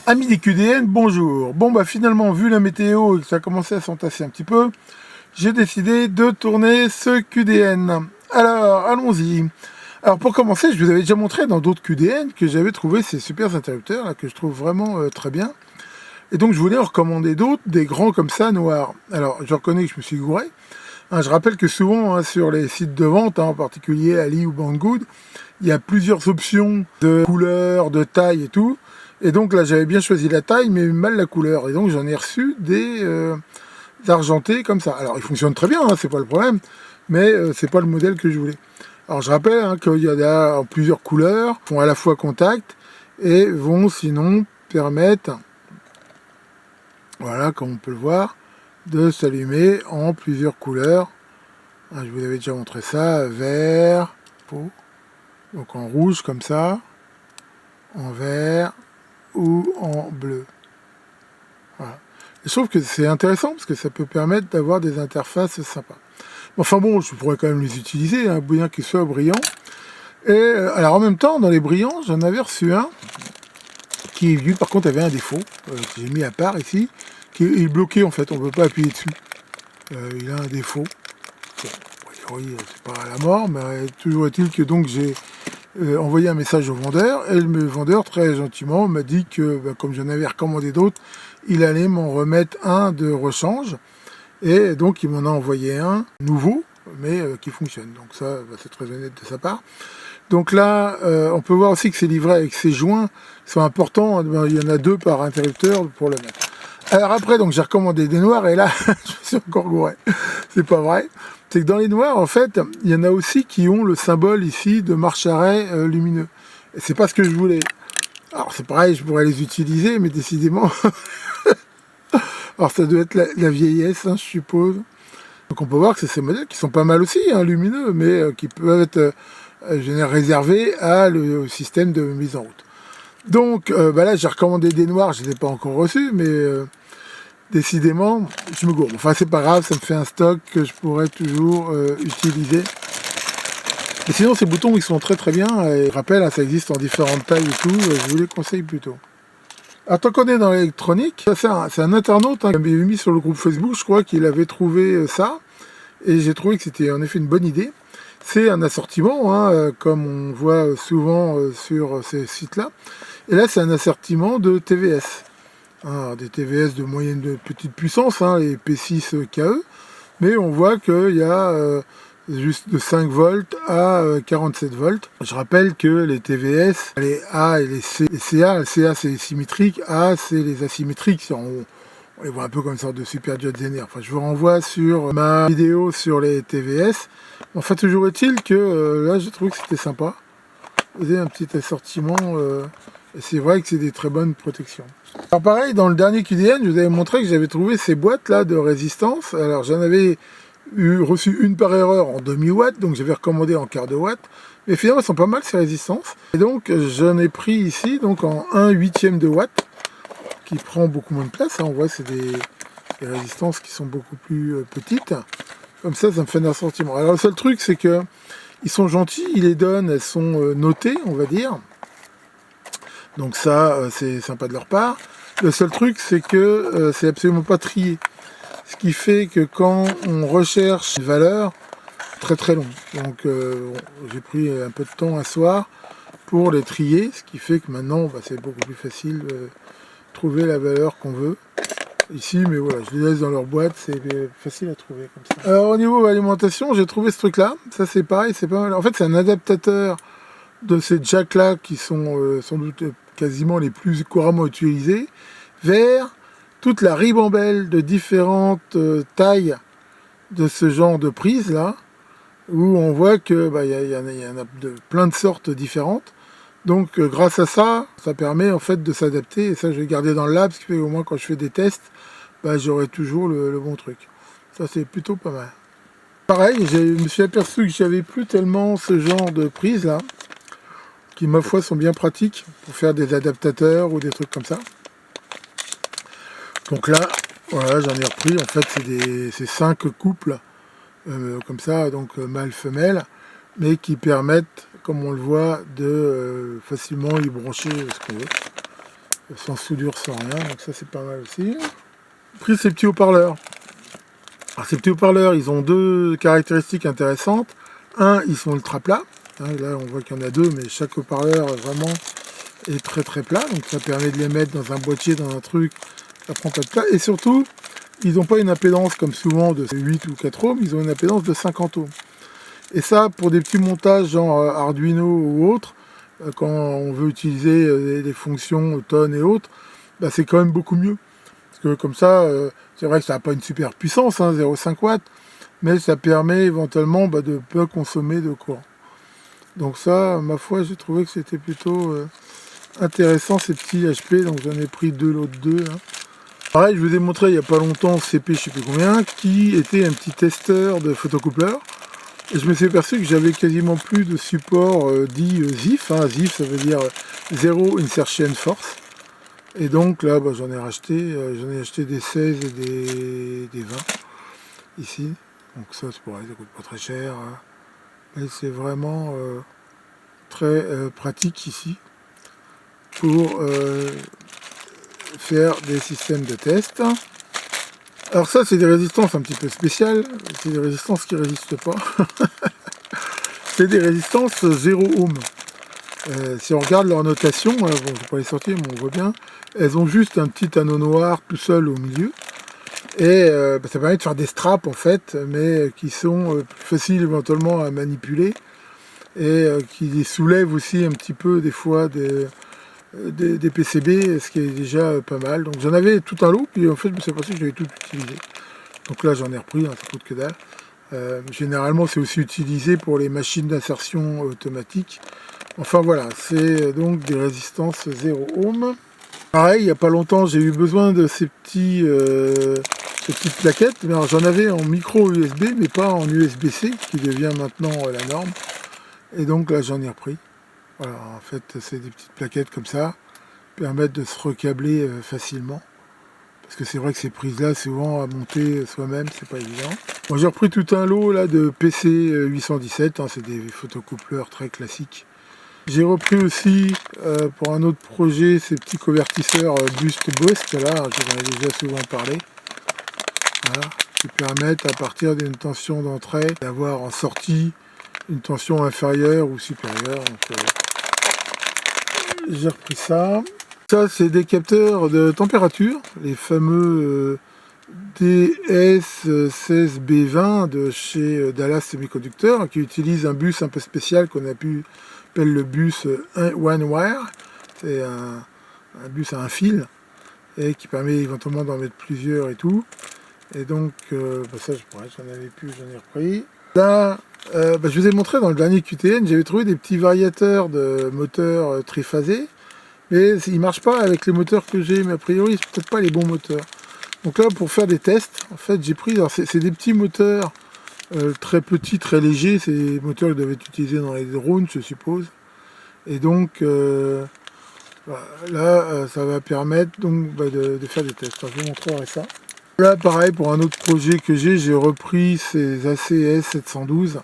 Amis des QDN, bonjour. Bon bah finalement, vu la météo et que ça a commencé à s'entasser un petit peu, j'ai décidé de tourner ce QDN. Alors, allons-y. Alors pour commencer, je vous avais déjà montré dans d'autres QDN que j'avais trouvé ces super interrupteurs là, que je trouve vraiment très bien. Et donc je voulais en recommander d'autres, des grands comme ça, noirs. Alors je reconnais que je me suis gouré. Je rappelle que souvent sur les sites de vente, en particulier Ali ou Banggood, il y a plusieurs options de couleurs, de taille et tout. Et donc là j'avais bien choisi la taille mais mal la couleur. Et donc j'en ai reçu des argentés comme ça. Alors ils fonctionnent très bien, c'est pas le problème, mais c'est pas le modèle que je voulais. Alors je rappelle qu'il y a plusieurs couleurs, font à la fois contact et vont sinon permettre, voilà comme on peut le voir, de s'allumer en plusieurs couleurs. Je vous avais déjà montré ça, vert, donc en rouge comme ça, en vert ou en bleu. Voilà. Et je trouve que c'est intéressant parce que ça peut permettre d'avoir des interfaces sympas. Enfin bon, je pourrais quand même les utiliser, bien qu'ils soient brillants. Et alors en même temps, dans les brillants, j'en avais reçu un qui, lui, par contre, avait un défaut, que j'ai mis à part ici, qui est bloqué en fait, on ne peut pas appuyer dessus. Il a un défaut. Oui, c'est pas à la mort, mais toujours est-il que donc j'ai envoyé un message au vendeur, et le vendeur, très gentiment, m'a dit que, comme j'en avais recommandé d'autres, il allait m'en remettre un de rechange, et donc il m'en a envoyé un nouveau, mais qui fonctionne. Donc ça, c'est très honnête de sa part. Donc là, on peut voir aussi que c'est livré avec ces joints qui sont importants. Il y en a 2 par interrupteur pour le mettre. Alors après, donc j'ai recommandé des noirs, et là, je me suis encore gouré. C'est pas vrai. C'est que dans les noirs, en fait, il y en a aussi qui ont le symbole ici de marche-arrêt lumineux. Et c'est pas ce que je voulais. Alors c'est pareil, je pourrais les utiliser, mais décidément... Alors ça doit être la vieillesse, je suppose. Donc on peut voir que c'est ces modèles qui sont pas mal aussi, lumineux, mais qui peuvent être réservés à le système de mise en route. Donc là, j'ai recommandé des noirs, je ne les ai pas encore reçus, mais... décidément, je me gourme. Enfin, c'est pas grave, ça me fait un stock que je pourrais toujours utiliser. Et sinon, ces boutons, ils sont très très bien. Et je rappelle, ça existe en différentes tailles et tout. Je vous les conseille plutôt. Alors, tant qu'on est dans l'électronique, c'est un internaute qui m'avait mis sur le groupe Facebook, je crois qu'il avait trouvé ça. Et j'ai trouvé que c'était en effet une bonne idée. C'est un assortiment, comme on voit souvent sur ces sites-là. Et là, c'est un assortiment de TVS. Alors, des TVS de moyenne de petite puissance, les P6 KE, mais on voit qu'il y a juste de 5 volts à 47 volts. Je rappelle que les TVS, les A et les CA, le CA c'est symétrique, A c'est les asymétriques, on les voit un peu comme une sorte de super diode Zener. Enfin, je vous renvoie sur ma vidéo sur les TVS. Enfin, toujours est-il que là, j'ai trouvé que c'était sympa. Vous avez un petit assortiment, et c'est vrai que c'est des très bonnes protections. Alors pareil, dans le dernier QDN, je vous avais montré que j'avais trouvé ces boîtes là de résistance. Alors j'en avais reçu une par erreur en demi-watt, donc j'avais recommandé en quart de watt. Mais finalement, elles sont pas mal ces résistances. Et donc j'en ai pris ici donc en 1/8 de watt, qui prend beaucoup moins de place. On voit que c'est des résistances qui sont beaucoup plus petites. Comme ça me fait un assortiment. Alors le seul truc, c'est que ils sont gentils, ils les donnent, elles sont notées, on va dire. Donc ça, c'est sympa de leur part. Le seul truc, c'est que c'est absolument pas trié. Ce qui fait que quand on recherche une valeur, très très long. Donc j'ai pris un peu de temps un soir pour les trier, ce qui fait que maintenant, c'est beaucoup plus facile de trouver la valeur qu'on veut. Ici, mais voilà, je les laisse dans leur boîte, c'est facile à trouver comme ça. Alors au niveau alimentation, j'ai trouvé ce truc-là. Ça c'est pareil, c'est pas mal. En fait, c'est un adaptateur de ces jacks là qui sont sans doute quasiment les plus couramment utilisés, vers toute la ribambelle de différentes tailles de ce genre de prise là, où on voit que y en a de plein de sortes différentes. Donc grâce à ça, ça permet en fait de s'adapter, et ça je vais garder dans le lab, ce qui fait au moins quand je fais des tests, j'aurai toujours le bon truc. Ça c'est plutôt pas mal. Pareil, je me suis aperçu que j'avais plus tellement ce genre de prise là, qui ma foi sont bien pratiques pour faire des adaptateurs ou des trucs comme ça. Donc là, voilà, j'en ai repris, en fait c'est 5 couples comme ça, donc mâle-femelle, mais qui permettent, comme on le voit, de facilement y brancher ce qu'on veut. sans soudure, sans rien, donc ça c'est pas mal aussi. J'ai pris ces petits haut-parleurs. Alors ces petits haut-parleurs, ils ont deux caractéristiques intéressantes. Un, ils sont ultra plats. Là on voit qu'il y en a deux, mais chaque haut-parleur vraiment est très très plat, donc ça permet de les mettre dans un boîtier, dans un truc, ça prend pas de place. Et surtout, ils n'ont pas une impédance comme souvent de 8 ou 4 ohms, ils ont une impédance de 50 ohms. Et ça, pour des petits montages genre Arduino ou autre, quand on veut utiliser des fonctions tonnes et autres, bah, c'est quand même beaucoup mieux. Parce que comme ça, c'est vrai que ça n'a pas une super puissance, 0,5 watts, mais ça permet éventuellement de ne pas consommer de courant. Donc ça, ma foi, j'ai trouvé que c'était plutôt intéressant ces petits HP, donc j'en ai pris deux, l'autre deux. Pareil, je vous ai montré il n'y a pas longtemps CP, je sais plus combien, qui était un petit testeur de photocoupleur. Et je me suis aperçu que j'avais quasiment plus de support dit ZIF. ZIF, ça veut dire Zero Insertion Force. Et donc là, j'en ai acheté des 16 et des 20 ici. Donc ça, c'est pareil, ça coûte pas très cher. Mais c'est vraiment très pratique ici pour faire des systèmes de test. Alors ça, c'est des résistances un petit peu spéciales. C'est des résistances qui ne résistent pas. C'est des résistances 0 ohm. Si on regarde leur notation, bon, je ne vais pas les sortir, mais on voit bien, elles ont juste un petit anneau noir tout seul au milieu. Et ça permet de faire des straps en fait, mais qui sont plus faciles éventuellement à manipuler et qui soulèvent aussi un petit peu des fois des PCB, ce qui est déjà pas mal. Donc j'en avais tout un lot, puis en fait je me suis aperçu que j'avais tout utilisé. Donc là j'en ai repris, ça coûte que dalle. Généralement c'est aussi utilisé pour les machines d'insertion automatique. Enfin voilà, c'est donc des résistances 0 ohm. Pareil, il n'y a pas longtemps j'ai eu besoin de ces petites plaquettes. J'en avais en micro USB, mais pas en USB-C, qui devient maintenant la norme. Et donc là j'en ai repris. Voilà, en fait, c'est des petites plaquettes comme ça, qui permettent de se recabler facilement. Parce que c'est vrai que ces prises-là, souvent à monter soi-même, c'est pas évident. Bon, j'ai repris tout un lot là de PC 817, c'est des photocoupleurs très classiques. J'ai repris aussi, pour un autre projet, ces petits convertisseurs Boost Boost, là, je vous en ai déjà souvent parlé. Voilà, qui permettent, à partir d'une tension d'entrée, d'avoir en sortie une tension inférieure ou supérieure. Donc, j'ai repris ça. Ça, c'est des capteurs de température, les fameux DS16B20 de chez Dallas Semiconductor, qui utilisent un bus un peu spécial qu'on appelle le bus One Wire. C'est un bus à un fil et qui permet éventuellement d'en mettre plusieurs et tout. Et donc, ça, j'en avais plus, j'en ai repris. Là, je vous ai montré dans le dernier QTN, j'avais trouvé des petits variateurs de moteurs triphasés, mais ils ne marchent pas avec les moteurs que j'ai, mais a priori, c'est peut-être pas les bons moteurs. Donc là, pour faire des tests, en fait, j'ai pris, alors c'est des petits moteurs très petits, très légers, c'est des moteurs qui doivent être utilisés dans les drones, je suppose. Et donc, là, ça va permettre donc de faire des tests. Alors, je vous montrerai ça. Là, pareil, pour un autre projet que j'ai repris ces ACS 712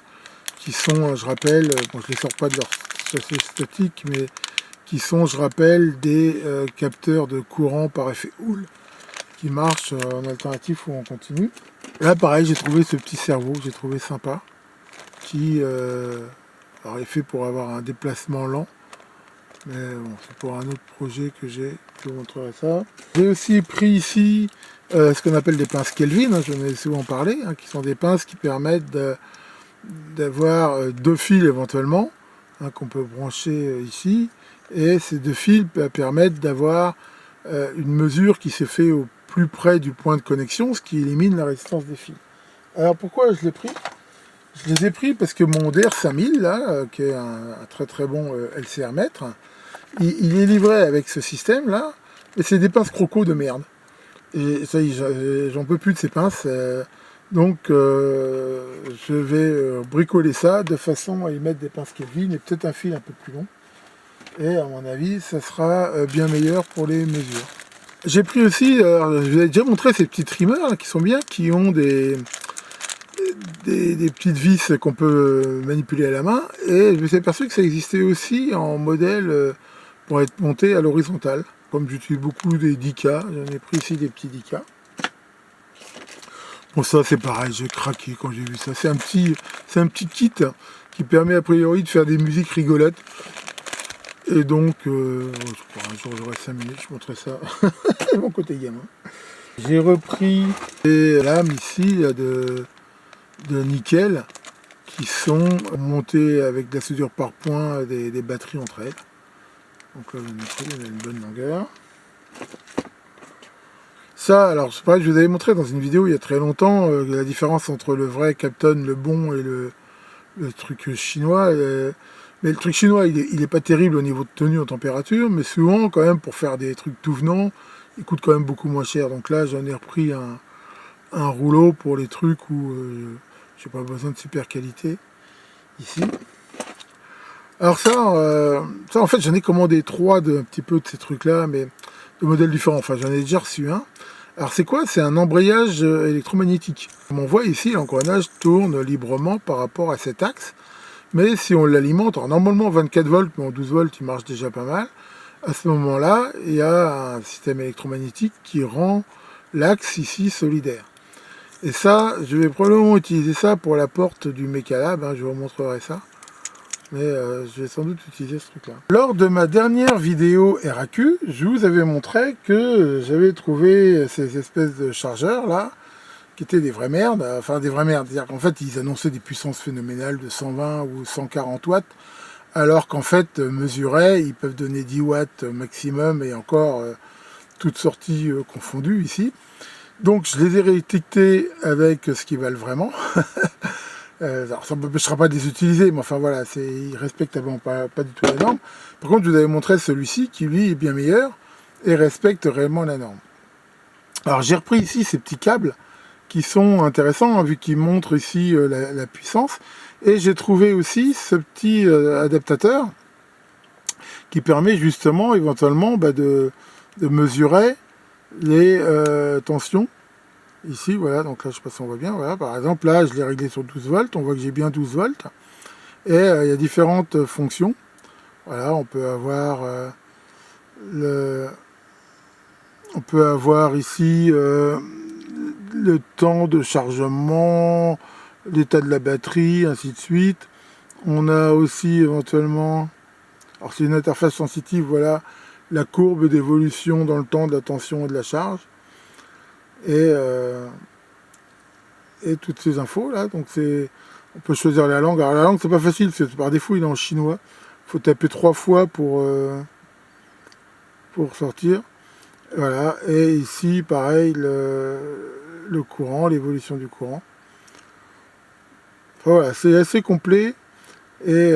qui sont, je rappelle, bon, je ne les sors pas de leur châssis statique, mais qui sont, je rappelle, des capteurs de courant par effet Hall qui marchent en alternatif ou en continu. Là, pareil, j'ai trouvé ce petit cerveau, j'ai trouvé sympa, qui est fait pour avoir un déplacement lent. Mais bon, c'est pour un autre projet que j'ai, je vous montrerai ça. J'ai aussi pris ici ce qu'on appelle des pinces Kelvin, j'en ai souvent parlé, qui sont des pinces qui permettent d'avoir deux fils éventuellement, qu'on peut brancher ici, et ces deux fils permettent d'avoir une mesure qui se fait au plus près du point de connexion, ce qui élimine la résistance des fils. Alors pourquoi je l'ai pris? Je les ai pris parce que mon DR5000, là, qui est un très très bon LCR mètre, il est livré avec ce système là, et c'est des pinces croco de merde. Et ça, j'en peux plus de ces pinces, donc je vais bricoler ça de façon à y mettre des pinces Kelvin et peut-être un fil un peu plus long. Et à mon avis, ça sera bien meilleur pour les mesures. J'ai pris aussi, je vous ai déjà montré ces petits trimmers là, qui sont bien, qui ont des petites vis qu'on peut manipuler à la main, et je me suis aperçu que ça existait aussi en modèle pour être monté à l'horizontale. comme j'utilise beaucoup des 10K, j'en ai pris ici des petits 10K. Bon, ça c'est pareil, j'ai craqué quand j'ai vu ça. C'est un petit kit qui permet a priori de faire des musiques rigolotes. Et donc, je crois, un jour j'aurai 5 minutes, je montrerai ça à mon côté gamin. J'ai repris des lames ici de nickel qui sont montées avec de la soudure par points des batteries entre elles. Donc là, on a une bonne longueur. Ça, alors c'est pareil, je vous avais montré dans une vidéo il y a très longtemps la différence entre le vrai Capton, le bon, et le truc chinois. Mais le truc chinois, il est pas terrible au niveau de tenue en température, mais souvent, quand même, pour faire des trucs tout venant, il coûte quand même beaucoup moins cher. Donc là, j'en ai repris un rouleau pour les trucs où j'ai pas besoin de super qualité, ici. Alors ça en fait, j'en ai commandé 3 un petit peu de ces trucs-là, mais de modèles différents. Enfin, j'en ai déjà reçu un. Alors c'est quoi? C'est un embrayage électromagnétique. Comme on voit ici, l'engrenage tourne librement par rapport à cet axe. Mais si on l'alimente, alors normalement 24 volts, mais en 12 volts, il marche déjà pas mal. À ce moment-là, il y a un système électromagnétique qui rend l'axe ici solidaire. Et ça, je vais probablement utiliser ça pour la porte du Mechalab, je vous montrerai ça. Mais je vais sans doute utiliser ce truc-là. Lors de ma dernière vidéo RAQ, je vous avais montré que j'avais trouvé ces espèces de chargeurs là, qui étaient des vraies merdes, enfin des vraies merdes, c'est-à-dire qu'en fait ils annonçaient des puissances phénoménales de 120 ou 140 watts, alors qu'en fait mesurés, ils peuvent donner 10 watts maximum et encore toutes sorties confondues ici. Donc je les ai réétiquetés avec ce qu'ils valent vraiment. Alors, ça ne m'empêchera pas de les utiliser, mais enfin voilà, ils respectent pas du tout la norme. Par contre, je vous avais montré celui-ci qui lui est bien meilleur et respecte réellement la norme. Alors j'ai repris ici ces petits câbles qui sont intéressants, vu qu'ils montrent ici la puissance. Et j'ai trouvé aussi ce petit adaptateur qui permet justement éventuellement de mesurer les tensions. Ici, voilà, donc là, je ne sais pas si on voit bien, voilà, par exemple, là, je l'ai réglé sur 12 volts, on voit que j'ai bien 12 volts, et il y a différentes fonctions. Voilà, on peut avoir ici le temps de chargement, l'état de la batterie, ainsi de suite. On a aussi éventuellement, alors c'est une interface sensitive, voilà, la courbe d'évolution dans le temps de la tension et de la charge. Et toutes ces infos là, donc on peut choisir la langue. Alors la langue c'est pas facile, par défaut il est en chinois, il faut taper 3 fois pour sortir. Voilà, et ici pareil le courant, l'évolution du courant. Enfin, voilà, c'est assez complet et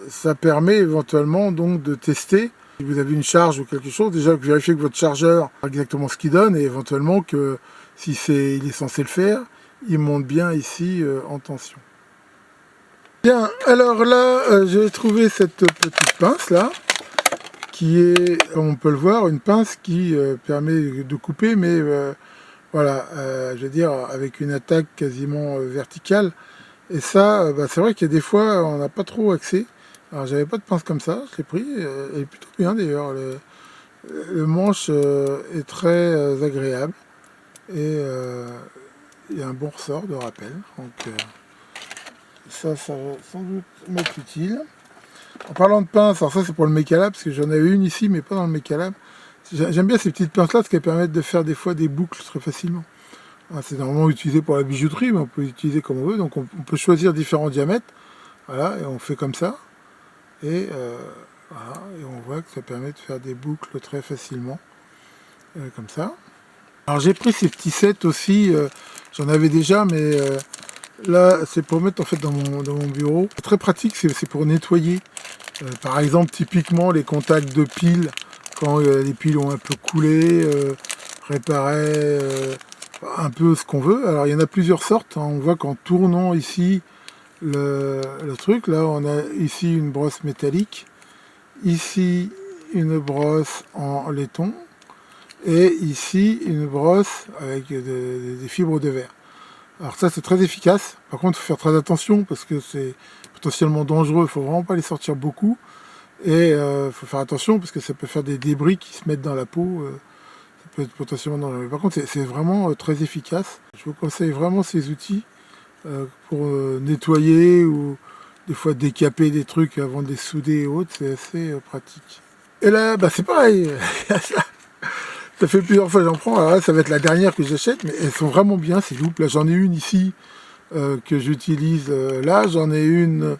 ça permet éventuellement donc de tester. Si vous avez une charge ou quelque chose, déjà vérifiez que votre chargeur a exactement ce qu'il donne et éventuellement que si il est censé le faire, il monte bien ici en tension. Bien, alors là, j'ai trouvé cette petite pince là, qui est, on peut le voir, une pince qui permet de couper, mais voilà, je veux dire, avec une attaque quasiment verticale. Et ça, c'est vrai qu'il y a des fois, on n'a pas trop accès. Alors j'avais pas de pince comme ça, je l'ai pris, elle est plutôt bien d'ailleurs. Le manche est très agréable et il y a un bon ressort de rappel. Donc ça va sans doute m'être utile. En parlant de pince, alors ça c'est pour le Mechalab, parce que j'en avais une ici, mais pas dans le Mechalab. J'aime bien ces petites pinces là, parce qu'elles permettent de faire des fois des boucles très facilement. C'est normalement utilisé pour la bijouterie, mais on peut l'utiliser comme on veut. Donc on peut choisir différents diamètres. Voilà, et on fait comme ça. Et voilà, et on voit que ça permet de faire des boucles très facilement, comme ça. Alors j'ai pris ces petits sets aussi, j'en avais déjà, mais là c'est pour mettre en fait dans mon bureau. C'est très pratique, c'est pour nettoyer. Par exemple, typiquement les contacts de piles, quand les piles ont un peu coulé, réparer un peu ce qu'on veut. Alors il y en a plusieurs sortes, on voit qu'en tournant ici le truc, là on a ici une brosse métallique, ici une brosse en laiton et ici une brosse avec des fibres de verre. Alors ça c'est très efficace, par contre il faut faire très attention parce que c'est potentiellement dangereux, il ne faut vraiment pas les sortir beaucoup, Et faut faire attention parce que ça peut faire des débris qui se mettent dans la peau. Ça peut être potentiellement dangereux. Par contre, c'est vraiment très efficace. Je vous conseille vraiment ces outils pour nettoyer ou des fois décaper des trucs avant de les souder et autres. C'est assez pratique. Et là, bah, c'est pareil. Ça fait plusieurs fois que j'en prends. Alors là, ça va être la dernière que j'achète, mais elles sont vraiment bien, ces loupes. Là, j'en ai une ici que j'utilise là. J'en ai une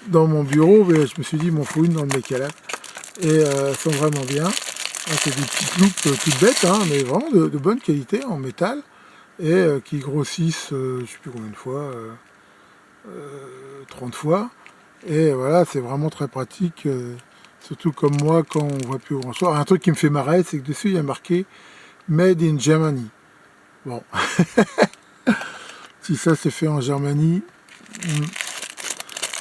dans mon bureau, mais je me suis dit, il m'en faut une dans le décalage. Et elles sont vraiment bien. C'est des petites loupes toutes bêtes, hein, mais vraiment de bonne qualité en métal. Et qui grossissent, je ne sais plus combien de fois, 30 fois. Et voilà, c'est vraiment très pratique. Surtout comme moi, quand on voit plus grand chose. Un truc qui me fait marrer, c'est que dessus, il y a marqué Made in Germany. Bon. Si ça c'est fait en Germanie,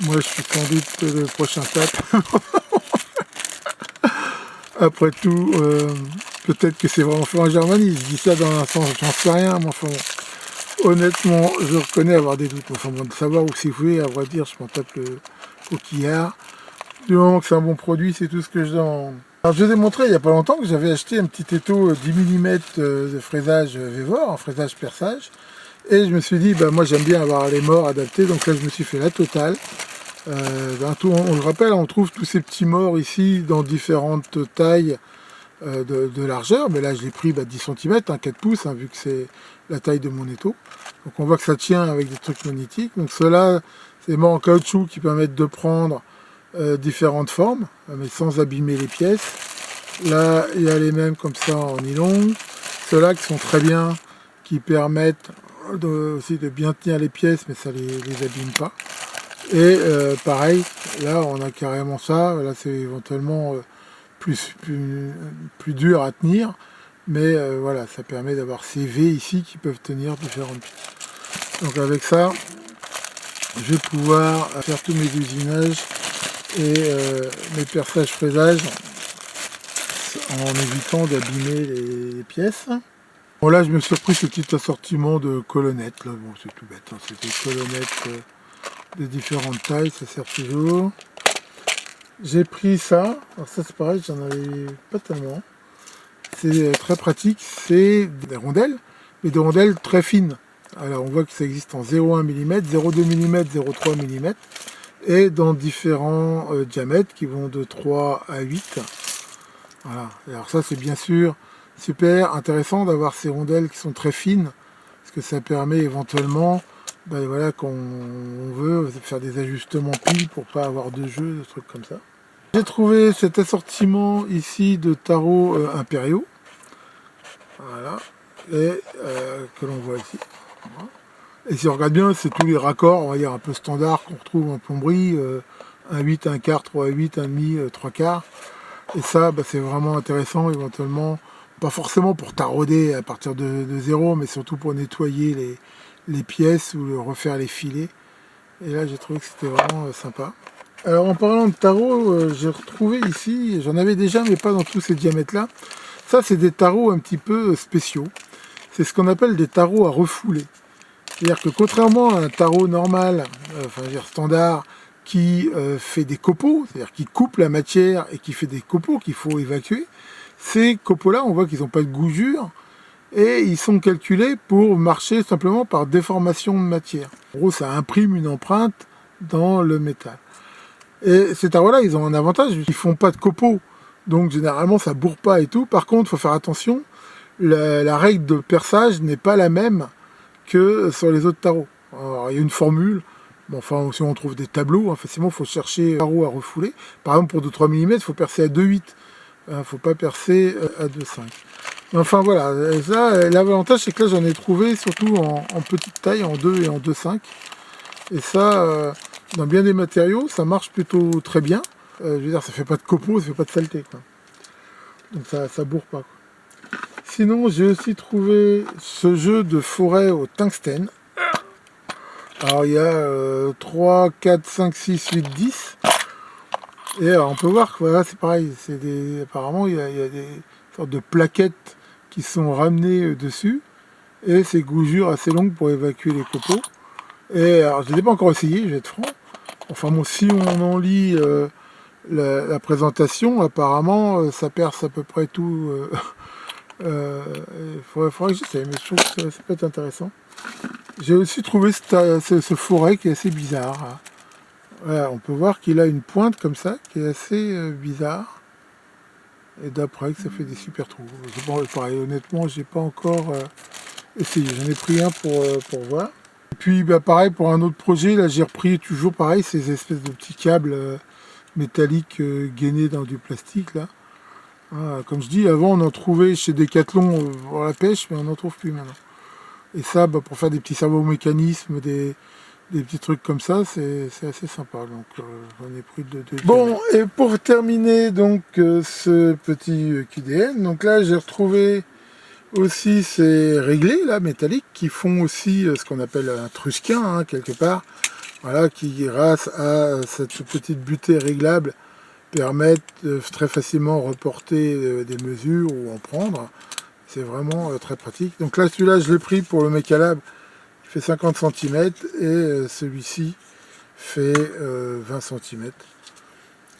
moi je suis sans doute le prochain pape. Après tout, peut-être que c'est vraiment fait en Germanie. Je dis ça dans un sens, j'en sais rien, mais enfin bon. Honnêtement, je reconnais avoir des doutes. Enfin bon, de savoir où c'est fait, à vrai dire, je m'en tape le coquillard. Du moment que c'est un bon produit, c'est tout ce que je demande. Alors, je vous ai montré il n'y a pas longtemps que j'avais acheté un petit étau 10 mm de fraisage Vévor, en fraisage perçage. Et je me suis dit, bah, moi j'aime bien avoir les morts adaptés, donc là je me suis fait la totale. On le rappelle, on trouve tous ces petits morts ici dans différentes tailles de largeur, mais là je l'ai pris 10 cm, 4 pouces, vu que c'est la taille de mon étau. Donc on voit que ça tient avec des trucs magnétiques. Donc ceux-là, c'est des morts en caoutchouc qui permettent de prendre différentes formes, mais sans abîmer les pièces. Là, il y a les mêmes comme ça en nylon. Ceux-là qui sont très bien, qui permettent aussi de bien tenir les pièces, mais ça les abîme pas. Et pareil, là on a carrément ça. Là c'est éventuellement plus dur à tenir, mais voilà, ça permet d'avoir ces V ici qui peuvent tenir différentes pièces. Donc avec ça, je vais pouvoir faire tous mes usinages et mes perçages fraisages en évitant d'abîmer les pièces. Bon là je me suis repris ce petit assortiment de colonnettes, là. Bon c'est tout bête, hein. C'est des colonnettes de différentes tailles, ça sert toujours. J'ai pris ça, alors ça c'est pareil, j'en avais pas tellement. C'est très pratique, c'est des rondelles, mais des rondelles très fines. Alors on voit que ça existe en 0,1 mm, 0,2 mm, 0,3 mm, et dans différents diamètres qui vont de 3 à 8. Voilà. Et alors ça c'est bien sûr super intéressant d'avoir ces rondelles qui sont très fines, parce que ça permet éventuellement, voilà, quand on veut faire des ajustements pile pour pas avoir de jeu, de trucs comme ça. J'ai trouvé cet assortiment ici de tarots impériaux, voilà, et que l'on voit ici. Voilà. Et si on regarde bien, c'est tous les raccords, on va dire un peu standard qu'on retrouve en plomberie, 1,8, 1/4, 3,8, 1,5, 3/4. Et ça, c'est vraiment intéressant, éventuellement, pas forcément pour tarauder à partir de zéro, mais surtout pour nettoyer les pièces ou refaire les filets. Et là, j'ai trouvé que c'était vraiment sympa. Alors, en parlant de tarot, j'ai retrouvé ici, j'en avais déjà, mais pas dans tous ces diamètres-là. Ça, c'est des tarots un petit peu spéciaux. C'est ce qu'on appelle des tarots à refouler. C'est-à-dire que contrairement à un tarot normal, enfin, je veux dire standard, qui fait des copeaux, c'est-à-dire qui coupe la matière et qui fait des copeaux qu'il faut évacuer, ces copeaux-là, on voit qu'ils n'ont pas de gougure et ils sont calculés pour marcher simplement par déformation de matière. En gros, ça imprime une empreinte dans le métal. Et ces tarots-là, ils ont un avantage, ils ne font pas de copeaux, donc généralement ça ne bourre pas et tout. Par contre, il faut faire attention, la règle de perçage n'est pas la même que sur les autres tarots. Alors, il y a une formule. Bon, enfin, si on trouve des tableaux, facilement, il faut chercher un tarot à refouler. Par exemple, pour 2-3 mm, il faut percer à 2,8. Il ne faut pas percer à 2,5. Enfin, voilà. Ça, l'avantage, c'est que là, j'en ai trouvé surtout en petite taille, en 2 et en 2,5. Et ça, dans bien des matériaux, ça marche plutôt très bien. Je veux dire, ça ne fait pas de copeaux, ça ne fait pas de saleté, quoi. Donc, ça ne bourre pas, quoi. Sinon, j'ai aussi trouvé ce jeu de forêt au tungstène. Alors il y a 3, 4, 5, 6, 8, 10. Et alors, on peut voir que voilà, c'est pareil. Apparemment, il y a des sortes de plaquettes qui sont ramenées dessus. Et ces gougures assez longues pour évacuer les copeaux. Et alors, je ne l'ai pas encore essayé, je vais être franc. Enfin bon, si on en lit la présentation, apparemment, ça perce à peu près tout. Faudrait que j'essaie, mais je trouve que ça peut être intéressant. J'ai aussi trouvé ce forêt qui est assez bizarre. Voilà, on peut voir qu'il a une pointe comme ça, qui est assez bizarre. Et d'après, que ça fait des super trous. Pareil, honnêtement, j'ai pas encore essayé. J'en ai pris un pour voir. Et puis, bah, pareil, pour un autre projet, là, j'ai repris toujours pareil, ces espèces de petits câbles métalliques gainés dans du plastique, là. Voilà, comme je dis, avant, on en trouvait chez Decathlon pour la pêche, mais on n'en trouve plus maintenant. Et ça, bah, pour faire des petits servomécanismes, des petits trucs comme ça, c'est assez sympa. Donc j'en ai pris deux. Bon, et pour terminer donc ce petit QDN, donc là j'ai retrouvé aussi ces réglés là métalliques qui font aussi ce qu'on appelle un trusquin hein, quelque part. Voilà, qui grâce à cette petite butée réglable permettent de très facilement reporter des mesures ou en prendre. C'est vraiment très pratique. Donc là celui-là je l'ai pris pour le Mecalab. Fait 50 cm et celui-ci fait 20 cm.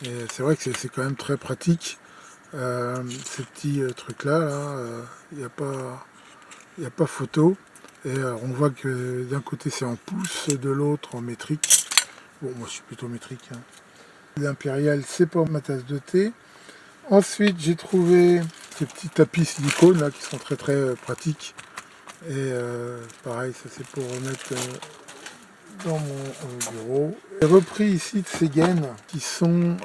Et c'est vrai que c'est quand même très pratique. Ces petits trucs-là, il n'y a pas photo. Et on voit que d'un côté c'est en pouces, de l'autre en métrique. Bon, moi je suis plutôt métrique. Hein. L'impérial, c'est pas ma tasse de thé. Ensuite, j'ai trouvé ces petits tapis silicone là, qui sont très très pratiques. Et pareil, ça c'est pour remettre dans mon bureau. J'ai repris ici de ces gaines qui sont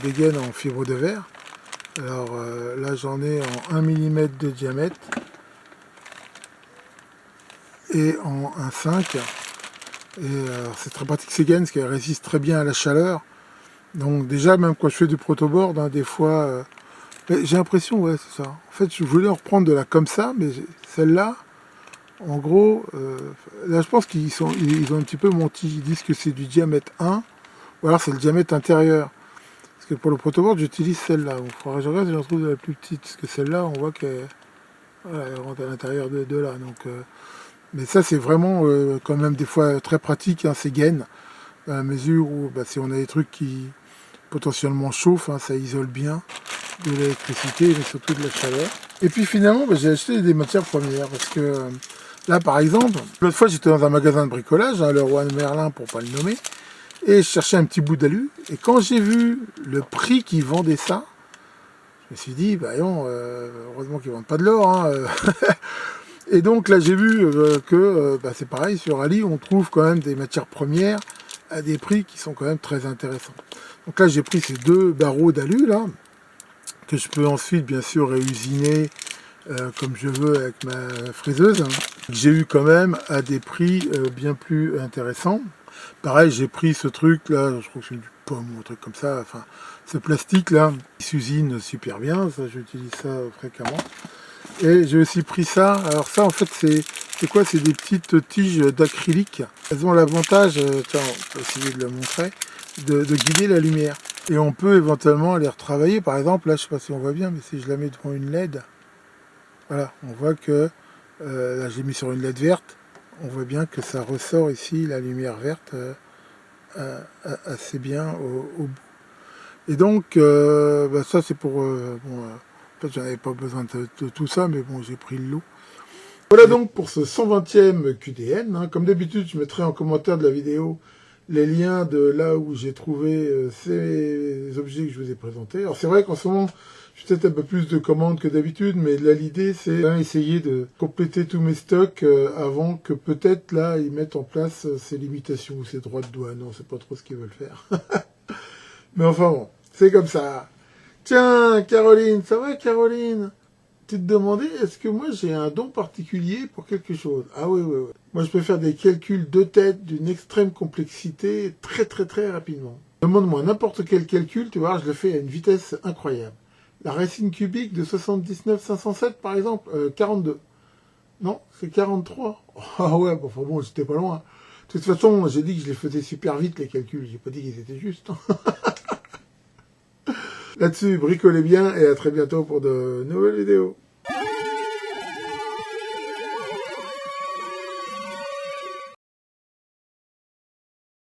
des gaines en fibre de verre. Alors là j'en ai en 1 mm de diamètre et en 1,5. Et c'est très pratique ces gaines parce qu'elles résistent très bien à la chaleur. Donc déjà même quand je fais du protoboard, hein, des fois j'ai l'impression, ouais c'est ça. En fait je voulais en reprendre de là comme ça, mais celle-là, en gros, là je pense qu'ils ont un petit peu menti. Ils disent que c'est du diamètre 1, ou alors c'est le diamètre intérieur. Parce que pour le protoboard, j'utilise celle-là. Il faudra que je regarde si j'en trouve de la plus petite. Parce que celle-là, on voit qu'elle rentre à l'intérieur de là. Donc, mais ça, c'est vraiment quand même des fois très pratique, hein, ces gaines. À la mesure où bah, si on a des trucs qui potentiellement chauffent, hein, ça isole bien de l'électricité, mais surtout de la chaleur. Et puis finalement, bah, j'ai acheté des matières premières. Parce que là, par exemple, l'autre fois, j'étais dans un magasin de bricolage, hein, le Roi Merlin pour pas le nommer. Et je cherchais un petit bout d'alu. Et quand j'ai vu le prix qu'ils vendaient ça, je me suis dit, bah non, heureusement qu'ils ne vendent pas de l'or. Hein. Et donc là, j'ai vu que bah, c'est pareil, sur Ali, on trouve quand même des matières premières à des prix qui sont quand même très intéressants. Donc là, j'ai pris ces deux barreaux d'alu, là, que je peux ensuite, bien sûr, réusiner comme je veux avec ma fraiseuse. Hein. J'ai eu quand même à des prix bien plus intéressants. Pareil, j'ai pris ce truc là, je crois que c'est du pomme ou un truc comme ça, enfin, ce plastique là, qui s'usine super bien, ça j'utilise ça fréquemment. Et j'ai aussi pris ça, alors ça en fait c'est quoi? C'est des petites tiges d'acrylique. Elles ont l'avantage, tiens, on peut essayer de la montrer, de guider la lumière. Et on peut éventuellement les retravailler, par exemple, là je sais pas si on voit bien, mais si je la mets devant une LED, voilà, on voit que, là j'ai mis sur une LED verte, on voit bien que ça ressort ici, la lumière verte, assez bien au bout. Et donc, bah ça c'est pour... bon, en fait, j'en avais pas besoin de tout ça, mais bon, j'ai pris le lot. Voilà donc pour ce 120e QDN. Hein. Comme d'habitude, je mettrai en commentaire de la vidéo les liens de là où j'ai trouvé ces objets que je vous ai présentés. Alors c'est vrai qu'en ce moment, j'ai peut-être un peu plus de commandes que d'habitude, mais là l'idée c'est essayer de compléter tous mes stocks avant que peut-être là ils mettent en place ces limitations ou ces droits de douane. On sait pas trop ce qu'ils veulent faire. Mais enfin bon, c'est comme ça. Tiens, Caroline, ça va Caroline? Tu te demandais, est-ce que moi j'ai un don particulier pour quelque chose? Ah oui. Moi je peux faire des calculs de tête d'une extrême complexité très rapidement. Demande-moi n'importe quel calcul, tu vois, je le fais à une vitesse incroyable. La racine cubique de 79,507 par exemple, 42. Non, c'est 43. Ah ouais, bon, enfin bon, j'étais pas loin. De toute façon, j'ai dit que je les faisais super vite les calculs, j'ai pas dit qu'ils étaient justes. Là-dessus, bricolez bien et à très bientôt pour de nouvelles vidéos.